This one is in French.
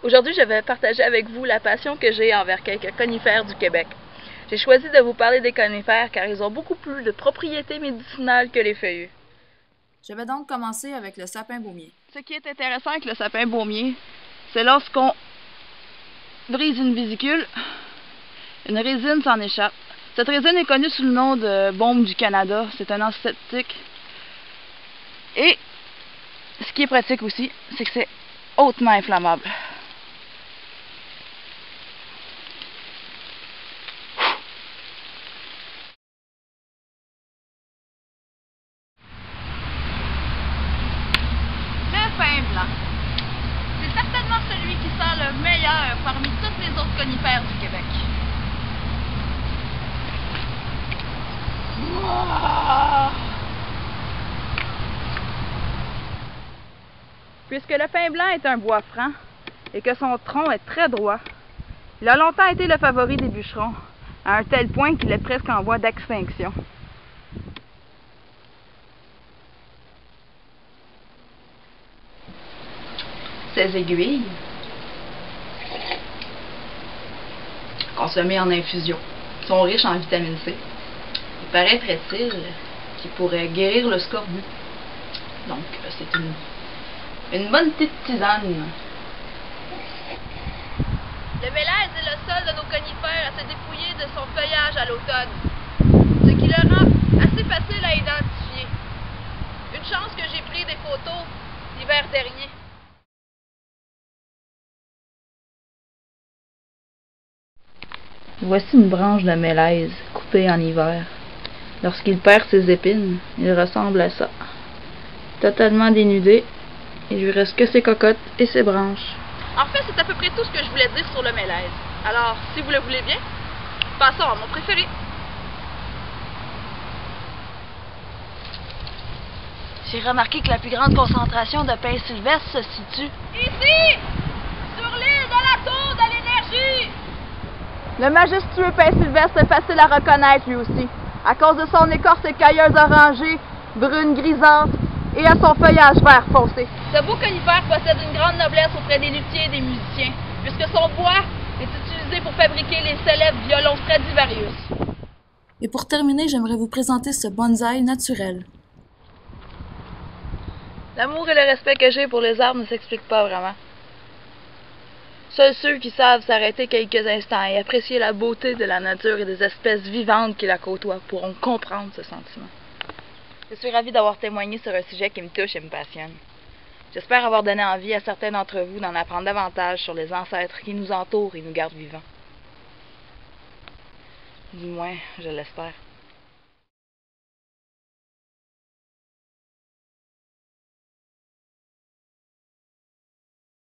Aujourd'hui, je vais partager avec vous la passion que j'ai envers quelques conifères du Québec. J'ai choisi de vous parler des conifères car ils ont beaucoup plus de propriétés médicinales que les feuillus. Je vais donc commencer avec le sapin baumier. Ce qui est intéressant avec le sapin baumier, c'est lorsqu'on brise une vésicule, une résine s'en échappe. Cette résine est connue sous le nom de baume du Canada. C'est un antiseptique. Et ce qui est pratique aussi, c'est que c'est hautement inflammable. Le pin blanc. C'est certainement celui qui sent le meilleur parmi toutes les autres conifères du Québec. Puisque le pin blanc est un bois franc et que son tronc est très droit, il a longtemps été le favori des bûcherons, à un tel point qu'il est presque en voie d'extinction. Ces aiguilles, consommées en infusion, sont riches en vitamine C. Il paraîtrait-il qu'ils pourraient guérir le scorbut. Donc, c'est une bonne petite tisane. Le mélèze est le seul de nos conifères à se dépouiller de son feuillage à l'automne, ce qui le rend assez facile à identifier. Une chance que j'ai pris des photos l'hiver dernier. Voici une branche de mélèze coupée en hiver. Lorsqu'il perd ses épines, il ressemble à ça. Totalement dénudé, il lui reste que ses cocottes et ses branches. En fait, c'est à peu près tout ce que je voulais dire sur le mélèze. Alors, si vous le voulez bien, passons à mon préféré. J'ai remarqué que la plus grande concentration de pins sylvestres se situe ici, sur l'île de la Tour de l'Énergie. Le majestueux pin sylvestre est facile à reconnaître lui aussi, à cause de son écorce écailleuse orangée, brune grisante, et à son feuillage vert foncé. Ce beau conifère possède une grande noblesse auprès des luthiers et des musiciens, puisque son bois est utilisé pour fabriquer les célèbres violons Stradivarius. Et pour terminer, j'aimerais vous présenter ce bonsaï naturel. L'amour et le respect que j'ai pour les arbres ne s'expliquent pas vraiment. Seuls ceux qui savent s'arrêter quelques instants et apprécier la beauté de la nature et des espèces vivantes qui la côtoient pourront comprendre ce sentiment. Je suis ravie d'avoir témoigné sur un sujet qui me touche et me passionne. J'espère avoir donné envie à certains d'entre vous d'en apprendre davantage sur les ancêtres qui nous entourent et nous gardent vivants. Du moins, je l'espère.